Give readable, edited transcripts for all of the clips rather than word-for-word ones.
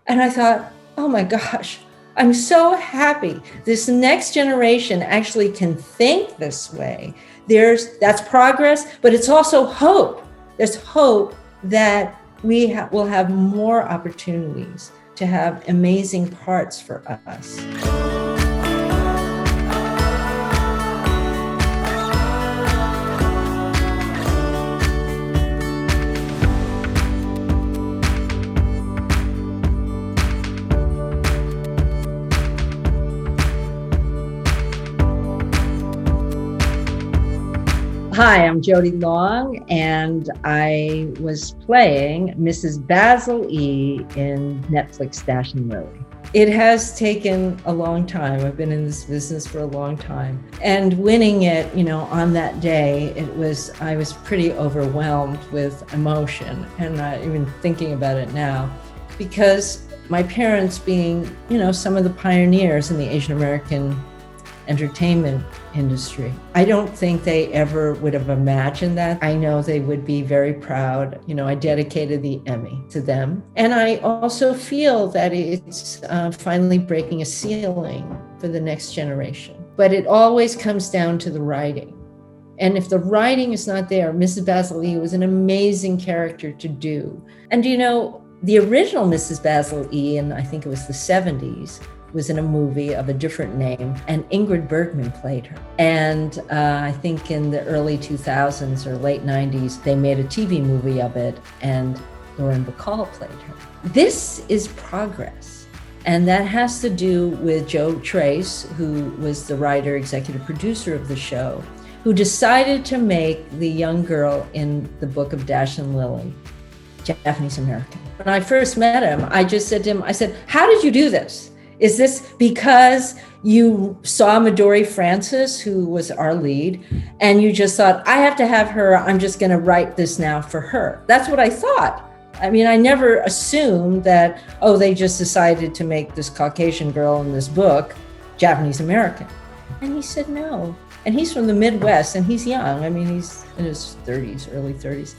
And I thought, oh my gosh, I'm so happy this next generation actually can think this way. That's progress, but it's also hope. There's hope that we will have more opportunities to have amazing parts for us. Hi, I'm Jodi Long, and I was playing Mrs. Basil E in Netflix Dash and Lily. It has taken a long time. I've been in this business for a long time. And winning it, on that day, I was pretty overwhelmed with emotion, and even thinking about it now, because my parents being, some of the pioneers in the Asian American entertainment industry. I don't think they ever would have imagined that. I know they would be very proud. I dedicated the Emmy to them. And I also feel that it's finally breaking a ceiling for the next generation. But it always comes down to the writing. And if the writing is not there, Mrs. Basil E was an amazing character to do. And the original Mrs. Basil E, and I think it was the 70s, was in a movie of a different name, and Ingrid Bergman played her. And I think in the early 2000s or late 90s, they made a TV movie of it, and Lauren Bacall played her. This is progress. And that has to do with Joe Trace, who was the writer, executive producer of the show, who decided to make the young girl in the book of Dash and Lily Japanese American. When I first met him, I just said to him, how did you do this? Is this because you saw Midori Francis, who was our lead, and you just thought, I have to have her, I'm just going to write this now for her? That's what I thought. I mean, I never assumed that, they just decided to make this Caucasian girl in this book Japanese American. And he said no. And he's from the Midwest, and he's young. I mean, he's in his 30s, early 30s.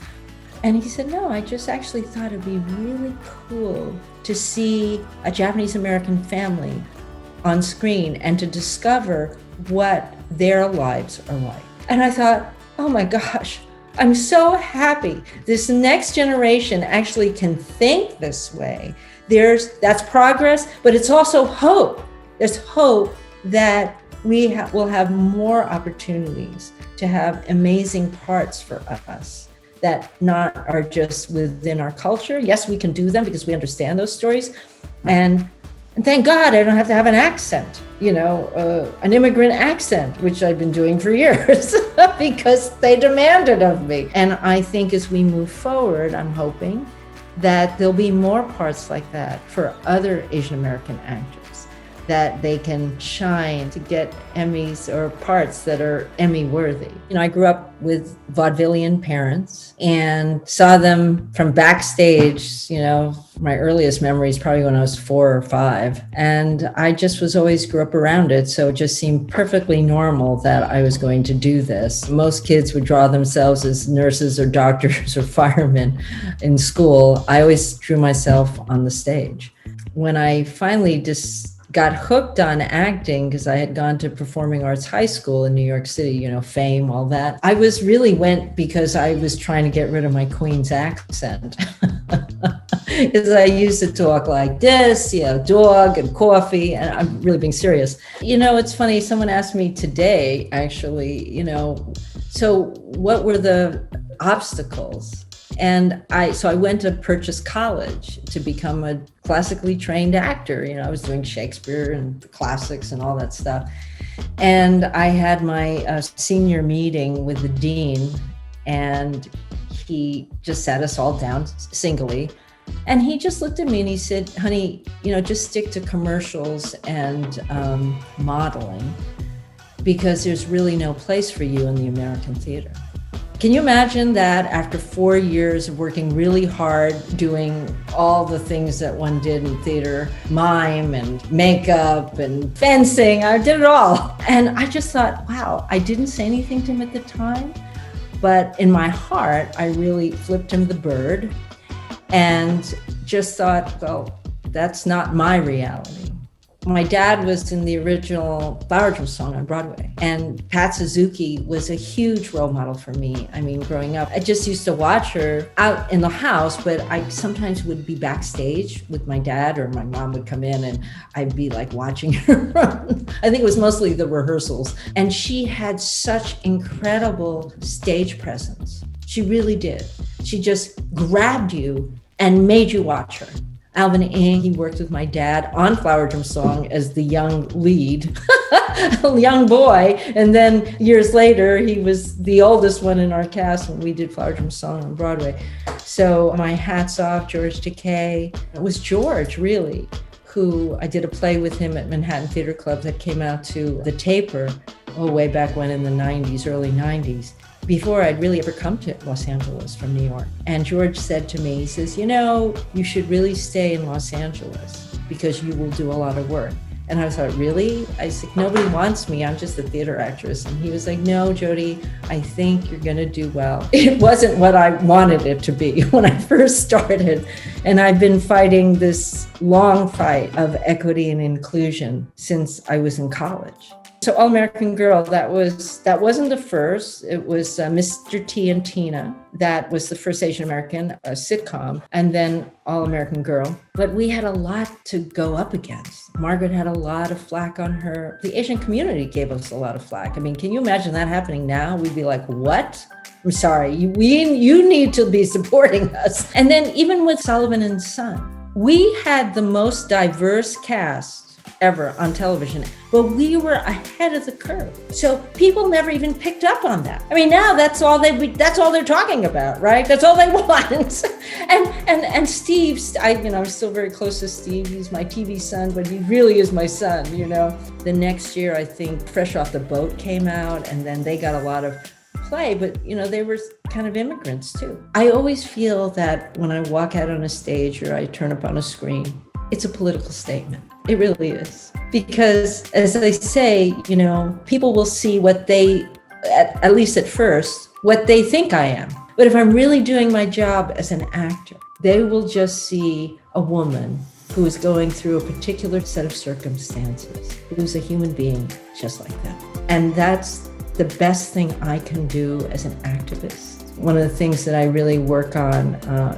And he said, no, I just actually thought it'd be really cool to see a Japanese American family on screen and to discover what their lives are like. And I thought, oh my gosh, I'm so happy this next generation actually can think this way. That's progress, but it's also hope. There's hope that we will have more opportunities to have amazing parts for us that not are just within our culture. Yes, we can do them because we understand those stories. And thank God I don't have to have an accent, an immigrant accent, which I've been doing for years because they demand it of me. And I think as we move forward, I'm hoping that there'll be more parts like that for other Asian American actors, that they can shine to get Emmys or parts that are Emmy worthy. I grew up with vaudevillian parents and saw them from backstage, my earliest memories probably when I was 4 or 5. And I just grew up around it. So it just seemed perfectly normal that I was going to do this. Most kids would draw themselves as nurses or doctors or firemen in school. I always drew myself on the stage. When I finally got hooked on acting, because I had gone to performing arts high school in New York City, Fame, all that. I went because I was trying to get rid of my Queen's accent. Because I used to talk like this, dog and coffee, and I'm really being serious. It's funny, someone asked me today, actually, so what were the obstacles? And I went to Purchase College to become a classically trained actor. I was doing Shakespeare and classics and all that stuff. And I had my senior meeting with the dean, and he just sat us all down singly. And he just looked at me and he said, honey, just stick to commercials and modeling, because there's really no place for you in the American theater. Can you imagine that after 4 years of working really hard, doing all the things that one did in theater, mime and makeup and fencing, I did it all. And I just thought, wow, I didn't say anything to him at the time, but in my heart, I really flipped him the bird and just thought, well, That's not my reality. My dad was in the original Flower Drum Song on Broadway, and Pat Suzuki was a huge role model for me. I mean, growing up, I just used to watch her out in the house, but I sometimes would be backstage with my dad, or my mom would come in and I'd be like watching her run. I think it was mostly the rehearsals. And she had such incredible stage presence. She really did. She just grabbed you and made you watch her. Alvin Ing, he worked with my dad on Flower Drum Song as the young lead, a young boy. And then years later, he was the oldest one in our cast when we did Flower Drum Song on Broadway. So my hat's off, George Takei. It was George, really, who I did a play with him at Manhattan Theater Club that came out to the Taper, way back when in the 90s, early 90s. Before I'd really ever come to Los Angeles from New York. And George said to me, he says, you should really stay in Los Angeles because you will do a lot of work. And I thought, really? I said, nobody wants me. I'm just a theater actress. And he was like, no, Jodi, I think you're going to do well. It wasn't what I wanted it to be when I first started. And I've been fighting this long fight of equity and inclusion since I was in college. So All American Girl, that wasn't the first. It was Mr. T and Tina. That was the first Asian American sitcom, and then All American Girl. But we had a lot to go up against. Margaret had a lot of flack on her. The Asian community gave us a lot of flack. I mean, can you imagine that happening now? We'd be like, what? I'm sorry, you need to be supporting us. And then even with Sullivan and Son, we had the most diverse cast ever on television, but we were ahead of the curve. So people never even picked up on that. I mean, now that's all they're talking about, right? That's all they want. and Steve, I'm still very close to Steve. He's my TV son, but he really is my son, The next year, I think Fresh Off the Boat came out, and then they got a lot of play, but they were kind of immigrants too. I always feel that when I walk out on a stage or I turn up on a screen, it's a political statement. It really is. Because as I say, people will see what they, at least at first, what they think I am. But if I'm really doing my job as an actor, they will just see a woman who is going through a particular set of circumstances, who's a human being just like them. And that's the best thing I can do as an activist. One of the things that I really work on,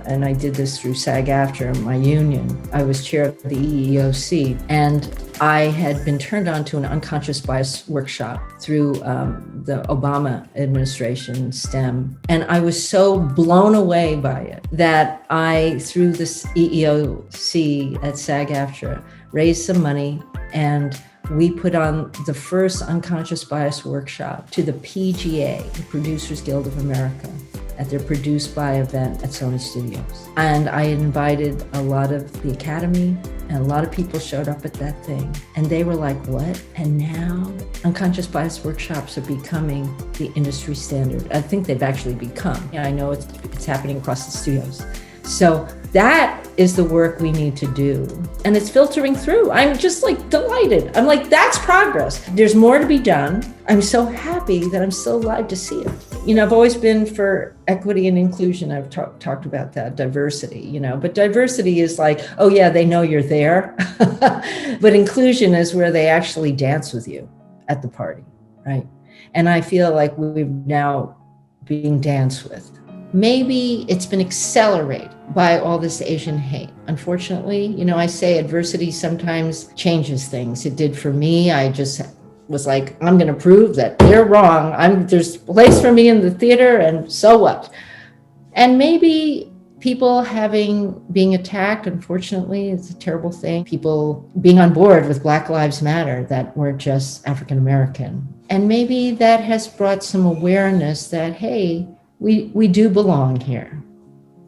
and I did this through SAG-Aftra, my union, I was chair of the EEOC, and I had been turned on to an unconscious bias workshop through the Obama administration, STEM. And I was so blown away by it that I, through this EEOC at SAG-Aftra, raised some money, and we put on the first unconscious bias workshop to the PGA, the Producers Guild of America, at their Produced By event at Sony Studios. And I invited a lot of the Academy, and a lot of people showed up at that thing. And they were like, what? And now unconscious bias workshops are becoming the industry standard. I think they've actually become. I know it's happening across the studios. So that is the work we need to do. And it's filtering through. I'm just delighted. I'm like, that's progress. There's more to be done. I'm so happy that I'm still alive to see it. I've always been for equity and inclusion. I've talked about that, diversity, but diversity is like, oh yeah, they know you're there. But inclusion is where they actually dance with you at the party, right? And I feel like we're now being danced with. Maybe it's been accelerated by all this Asian hate. Unfortunately, I say adversity sometimes changes things. It did for me. I just was like, I'm going to prove that they're wrong. There's a place for me in the theater, and so what? And maybe people being attacked, unfortunately, it's a terrible thing. People being on board with Black Lives Matter that weren't just African American. And maybe that has brought some awareness that, hey, we do belong here.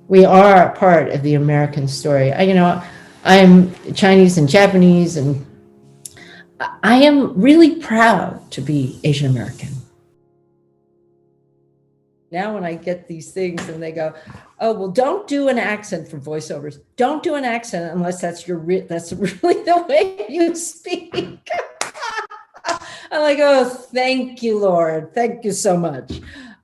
We are a part of the American story. I'm Chinese and Japanese, and I am really proud to be Asian American. Now when I get these things and they go, oh, well, don't do an accent for voiceovers. Don't do an accent unless that's really the way you speak. I'm like, oh, thank you, Lord. Thank you so much.